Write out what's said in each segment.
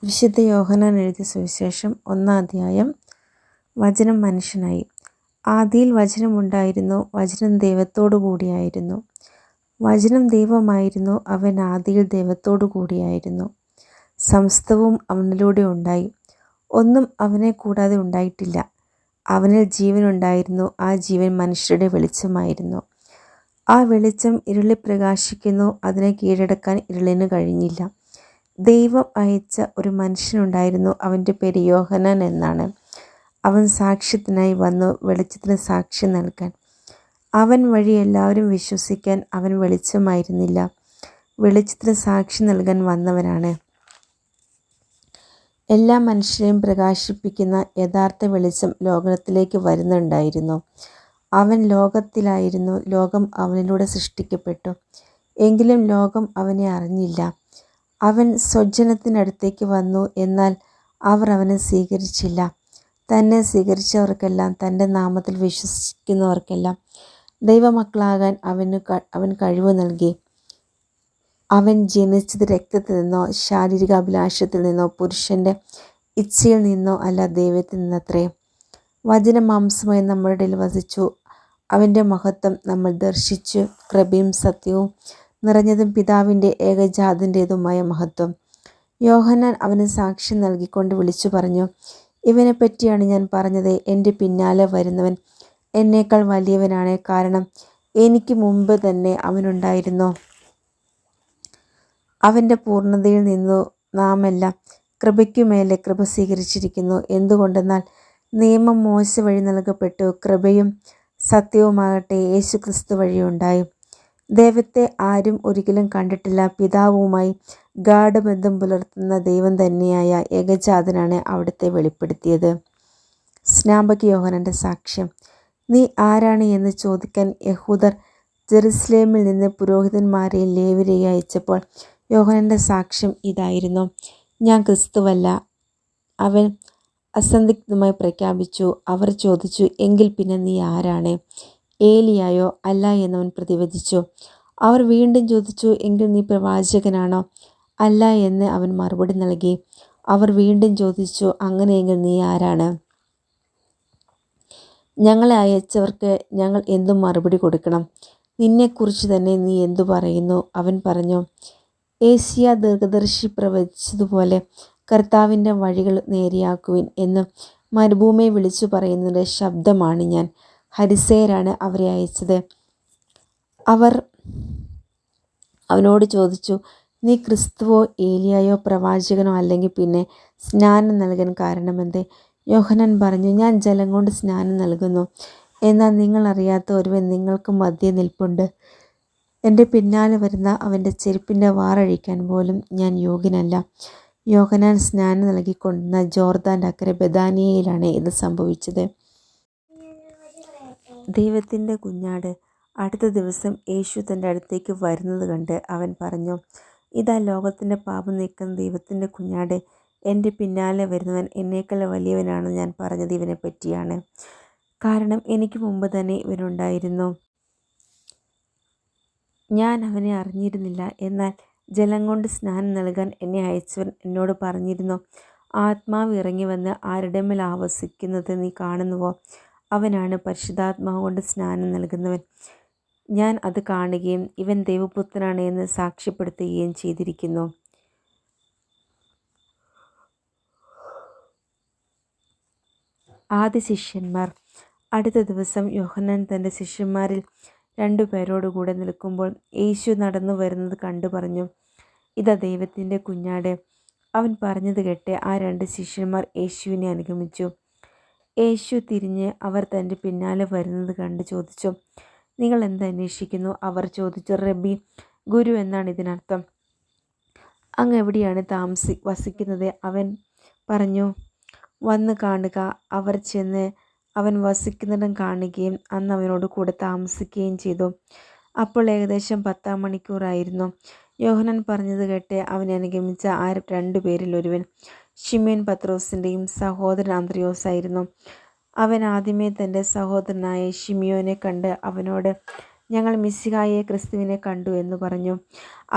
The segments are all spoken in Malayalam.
വിശുദ്ധ യോഹന്നാൻ എഴുതിയ സുവിശേഷം 1-ാം അധ്യായം. വചനം മനുഷ്യനായി. ആദിയിൽ വചനമുണ്ടായിരുന്നു, വചനം ദൈവത്തോടു കൂടിയായിരുന്നു, വചനം ദൈവമായിരുന്നു, അവൻ ആദിയിൽ ദൈവത്തോടു കൂടിയായിരുന്നു. സമസ്തവും അവനിലൂടെ ഉണ്ടായി, ഒന്നും അവനെ കൂടാതെ ഉണ്ടായിട്ടില്ല. അവനിൽ ജീവനുണ്ടായിരുന്നു, ആ ജീവൻ മനുഷ്യരുടെ വെളിച്ചമായിരുന്നു. ആ വെളിച്ചം ഇരുളിൽ പ്രകാശിക്കുന്നു, അതിനെ കീഴടക്കാൻ ഇരുളിന് കഴിഞ്ഞില്ല. ദൈവം അയച്ച ഒരു മനുഷ്യനുണ്ടായിരുന്നു, അവൻ്റെ പേര് യോഹന്നാൻ എന്നാണ്. അവൻ സാക്ഷ്യത്തിനായി വന്നു, വെളിച്ചത്തിന് സാക്ഷ്യം നൽകാൻ. അവൻ വഴി എല്ലാവരും വിശ്വസിക്കാൻ. അവൻ വെളിച്ചമായിരുന്നില്ല, വെളിച്ചത്തിന് സാക്ഷി നൽകാൻ വന്നവനാണ്. എല്ലാ മനുഷ്യരെയും പ്രകാശിപ്പിക്കുന്ന യഥാർത്ഥ വെളിച്ചം ലോകത്തിലേക്ക് വരുന്നുണ്ടായിരുന്നു. അവൻ ലോകത്തിലായിരുന്നു, ലോകം അവനിലൂടെ സൃഷ്ടിക്കപ്പെട്ടു, എങ്കിലും ലോകം അവനെ അറിഞ്ഞില്ല. അവൻ സ്വജനത്തിനടുത്തേക്ക് വന്നു, എന്നാൽ അവർ അവനെ സ്വീകരിച്ചില്ല. തന്നെ സ്വീകരിച്ചവർക്കെല്ലാം, തൻ്റെ നാമത്തിൽ വിശ്വസിക്കുന്നവർക്കെല്ലാം ദൈവമക്കളാകാൻ അവൻ കഴിവ് നൽകി. അവൻ ജനിച്ചത് രക്തത്തിൽ നിന്നോ ശാരീരിക അഭിലാഷത്തിൽ നിന്നോ പുരുഷൻ്റെ ഇച്ഛയിൽ നിന്നോ അല്ല, ദൈവത്തിൽ നിന്നത്രേ. വചനം മാംസമായി നമ്മുടെ ഇടയിൽ വസിച്ചു, അവൻ്റെ മഹത്വം നമ്മൾ ദർശിച്ചു. കൃപയും സത്യവും നിറഞ്ഞതും പിതാവിൻ്റെ ഏകജാതൻ്റേതുമായ മഹത്വം. യോഹന്നാൻ അവന് സാക്ഷ്യം നൽകിക്കൊണ്ട് വിളിച്ചു പറഞ്ഞു, ഇവനെ പറ്റിയാണ് ഞാൻ പറഞ്ഞത്, എൻ്റെ പിന്നാലെ വരുന്നവൻ എന്നേക്കാൾ വലിയവനാണ്, കാരണം എനിക്ക് മുമ്പ് തന്നെ അവനുണ്ടായിരുന്നു. അവൻ്റെ പൂർണ്ണതയിൽ നിന്നു നാം എല്ലാം കൃപയ്ക്കുമേലെ കൃപ സ്വീകരിച്ചിരിക്കുന്നു. എന്തുകൊണ്ടെന്നാൽ നിയമം മോശ വഴി നൽകപ്പെട്ടു, കൃപയും സത്യവുമാകട്ടെ യേശു ക്രിസ്തു വഴിയുണ്ടായി. ദൈവത്തെ ആരും ഒരിക്കലും കണ്ടിട്ടില്ല. പിതാവുമായി ഗാഢബന്ധം പുലർത്തുന്ന ദൈവം തന്നെയായ ഏകജാതനാണ് അവിടുത്തെ വെളിപ്പെടുത്തിയത്. സ്നാപക യോഹന്നാൻ്റെ സാക്ഷ്യം. നീ ആരാണ് എന്ന് ചോദിക്കാൻ യഹൂദർ ജെറുസലേമിൽ നിന്ന് പുരോഹിതന്മാരെയും ലേവ്യരെയും അയച്ചപ്പോൾ യോഹന്നാൻ്റെ സാക്ഷ്യം ഇതായിരുന്നു, ഞാൻ ക്രിസ്തുവല്ല. അവൻ അസന്ദിഗ്ധമായി പ്രഖ്യാപിച്ചു. അവർ ചോദിച്ചു, എങ്കിൽ പിന്നെ നീ ആരാണ്? ഏലിയായോ? അല്ല എന്നവൻ പ്രതിവചിച്ചു. അവർ വീണ്ടും ചോദിച്ചു, എങ്കിൽ നീ പ്രവാചകനാണോ? അല്ല എന്ന് അവൻ മറുപടി നൽകി. അവർ വീണ്ടും ചോദിച്ചു, അങ്ങനെയെങ്കിൽ നീ ആരാണ്? ഞങ്ങളെ അയച്ചവർക്ക് ഞങ്ങൾ എന്തു മറുപടി കൊടുക്കണം? നിന്നെക്കുറിച്ച് തന്നെ നീ എന്തു പറയുന്നു? അവൻ പറഞ്ഞു, ഏശയ്യാ ദീർഘദർശി പ്രവചിച്ചതുപോലെ കർത്താവിൻ്റെ വഴികൾ നേരെയാക്കുവിൻ എന്ന് മരുഭൂമിയെ വിളിച്ചു പറയുന്നതിൻ്റെ ശബ്ദമാണ് ഞാൻ. ഫരിസേയരാണ് അവരെ അയച്ചത്. അവർ അവനോട് ചോദിച്ചു, നീ ക്രിസ്തുവോ ഏലിയായോ പ്രവാചകനോ അല്ലെങ്കിൽ പിന്നെ സ്നാനം നൽകാൻ കാരണമെന്ത്? യോഹന്നാൻ പറഞ്ഞു, ഞാൻ ജലം കൊണ്ട് സ്നാനം നൽകുന്നു, എന്നാൽ നിങ്ങൾ അറിയാത്ത ഒരുവൻ നിങ്ങൾക്ക് മധ്യേ നിൽപ്പുണ്ട്. എൻ്റെ പിന്നാലെ വരുന്ന അവൻ്റെ ചെരുപ്പിൻ്റെ വാറഴിക്കാൻ പോലും ഞാൻ യോഗ്യനല്ല. യോഹന്നാൻ സ്നാനം നൽകിക്കൊണ്ടിരുന്ന ജോർദാൻ്റെ അക്കരെ ബെഥാനിയയിലാണ് ഇത് സംഭവിച്ചത്. ദൈവത്തിൻ്റെ കുഞ്ഞാട്. അടുത്ത ദിവസം യേശു തൻ്റെ അടുത്തേക്ക് വരുന്നത് കണ്ട് അവൻ പറഞ്ഞു, ഇതാ ലോകത്തിൻ്റെ പാപം നീക്കുന്ന ദൈവത്തിൻ്റെ കുഞ്ഞാട്. എൻ്റെ പിന്നാലെ വരുന്നവൻ എന്നേക്കാൾ വലിയവനാണെന്ന് ഞാൻ പറഞ്ഞത് ഇവനെ പറ്റിയാണ്, കാരണം എനിക്ക് മുമ്പ് തന്നെ ഇവനുണ്ടായിരുന്നു. ഞാൻ അവനെ അറിഞ്ഞിരുന്നില്ല, എന്നാൽ ജലം കൊണ്ട് സ്നാനം നൽകാൻ എന്നെ അയച്ചവൻ എന്നോട് പറഞ്ഞിരുന്നു, ആത്മാവ് ഇറങ്ങി വന്ന് ആരുടെ മേൽ ആവസിക്കുന്നത് നീ കാണുന്നുവോ, അവനാണ് പരിശുദ്ധാത്മാവ് കൊണ്ട് സ്നാനം നൽകുന്നവൻ. ഞാൻ അത് കാണുകയും ഇവൻ ദൈവപുത്രനാണ് എന്ന് സാക്ഷ്യപ്പെടുത്തുകയും ചെയ്തിരിക്കുന്നു. ആദ്യ ശിഷ്യന്മാർ. അടുത്ത ദിവസം യോഹന്നാൻ തൻ്റെ ശിഷ്യന്മാരിൽ 2 പേരോടുകൂടെ നിൽക്കുമ്പോൾ യേശു നടന്നു വരുന്നത് കണ്ടു പറഞ്ഞു, ഇതാ ദൈവത്തിൻ്റെ കുഞ്ഞാട്. അവൻ പറഞ്ഞത് കേട്ട് ആ 2 ശിഷ്യന്മാർ യേശുവിനെ അനുഗമിച്ചു. യേശു തിരിഞ്ഞ് അവർ തൻ്റെ പിന്നാലെ വരുന്നത് കണ്ട് ചോദിച്ചു, നിങ്ങൾ എന്ത് അന്വേഷിക്കുന്നു? അവർ ചോദിച്ചു, റബ്ബി, ഗുരു എന്നാണ് ഇതിനർത്ഥം. അങ്ങ് എവിടെയാണ് വസിക്കുന്നത്? അവൻ പറഞ്ഞു, വന്ന് കാണുക. അവർ ചെന്ന് അവൻ വസിക്കുന്നിടം കാണുകയും അന്ന് അവനോട് കൂടെ താമസിക്കുകയും ചെയ്തു. അപ്പോൾ ഏകദേശം 10-ാം മണിക്കൂറായിരുന്നു. യോഹന്നാൻ പറഞ്ഞത് കേട്ട് അവനെ അനുഗമിച്ച ആ 2 പേരിൽ ഒരുവൻ ശിമോൻ പത്രോസിൻ്റെയും സഹോദരൻ അന്ത്രയോസായിരുന്നു. അവൻ ആദ്യമേ തൻ്റെ സഹോദരനായ ശിമിയോനെ കണ്ട് അവനോട്, ഞങ്ങൾ മിശിഹായെ ക്രിസ്തുവിനെ കണ്ടു എന്ന് പറഞ്ഞു.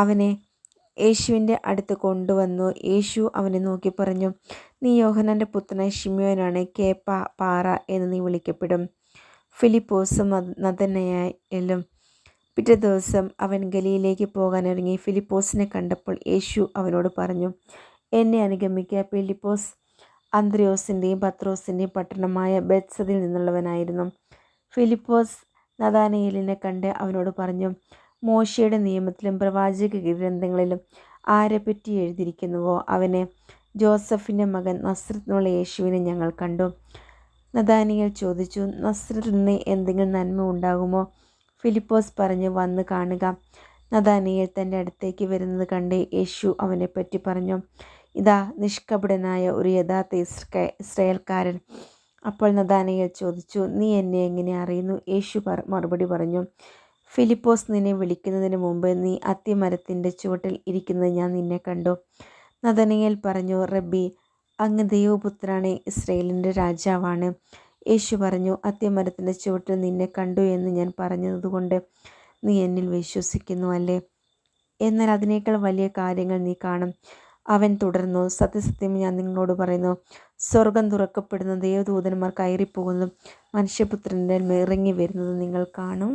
അവനെ യേശുവിൻ്റെ അടുത്ത് കൊണ്ടുവന്നു. യേശു അവനെ നോക്കി പറഞ്ഞു, നീ യോഹന്നാൻ്റെ പുത്രനായ ശിമ്യോനാണ്. കേപ്പ, പാറ എന്ന് നീ വിളിക്കപ്പെടും. ഫിലിപ്പോസും നഥനയേലും. പിറ്റേ ദിവസം അവൻ ഗലീലയിലേക്ക് പോകാനൊരുങ്ങി. ഫിലിപ്പോസിനെ കണ്ടപ്പോൾ യേശു അവനോട് പറഞ്ഞു, എന്നെ അനുഗമിക്കുക. ഫിലിപ്പോസ് അന്ത്രയോസിൻ്റെയും പത്രോസിൻ്റെയും പട്ടണമായ ബെത്സയിൽ നിന്നുള്ളവനായിരുന്നു. ഫിലിപ്പോസ് നഥാനയേലിനെ കണ്ട് അവനോട് പറഞ്ഞു, മോശയുടെ നിയമത്തിലും പ്രവാചക ഗ്രന്ഥങ്ങളിലും ആരെപ്പറ്റി എഴുതിയിരിക്കുന്നുവോ അവനെ, ജോസഫിൻ്റെ മകൻ നസ്രത്തിനുള്ള യേശുവിനെ ഞങ്ങൾ കണ്ടു. നഥാനയേൽ ചോദിച്ചു, നസ്രത്തിൽ നിന്ന് എന്തെങ്കിലും നന്മ ഉണ്ടാകുമോ? ഫിലിപ്പോസ് പറഞ്ഞു, വന്ന് കാണുക. നഥാനയേൽ തൻ്റെ അടുത്തേക്ക് വരുന്നത് കണ്ട് യേശു അവനെപ്പറ്റി പറഞ്ഞു, ഇതാ നിഷ്കപടനായ ഒരു യഥാർത്ഥ ഇസ്രായേൽക്കാരൻ. അപ്പോൾ നഥാനയേൽ ചോദിച്ചു, നീ എന്നെ എങ്ങനെ അറിയുന്നു? യേശു മറുപടി പറഞ്ഞു, ഫിലിപ്പോസ് നിന്നെ വിളിക്കുന്നതിന് മുമ്പ് നീ അത്തിമരത്തിൻ്റെ ചുവട്ടിൽ ഇരിക്കുന്നത് ഞാൻ നിന്നെ കണ്ടു. നഥാനയേൽ പറഞ്ഞു, റബ്ബി, അങ്ങ് ദൈവപുത്രനാണ്, ഇസ്രായേലിൻ്റെ രാജാവാണ്. യേശു പറഞ്ഞു, അത്തിമരത്തിൻ്റെ ചുവട്ടിൽ നിന്നെ കണ്ടു എന്ന് ഞാൻ പറഞ്ഞതുകൊണ്ട് നീ എന്നിൽ വിശ്വസിക്കുന്നു അല്ലേ? എന്നാൽ അതിനേക്കാൾ വലിയ കാര്യങ്ങൾ നീ കാണും. അവൻ തുടർന്നു, സത്യസത്യം ഞാൻ നിങ്ങളോട് പറയുന്നു, സ്വർഗം തുറക്കപ്പെടുന്ന ദേവദൂതന്മാർ കയറിപ്പോകുന്നതും മനുഷ്യപുത്രൻ്റെ മേൽ ഇറങ്ങി വരുന്നതും നിങ്ങൾ കാണും.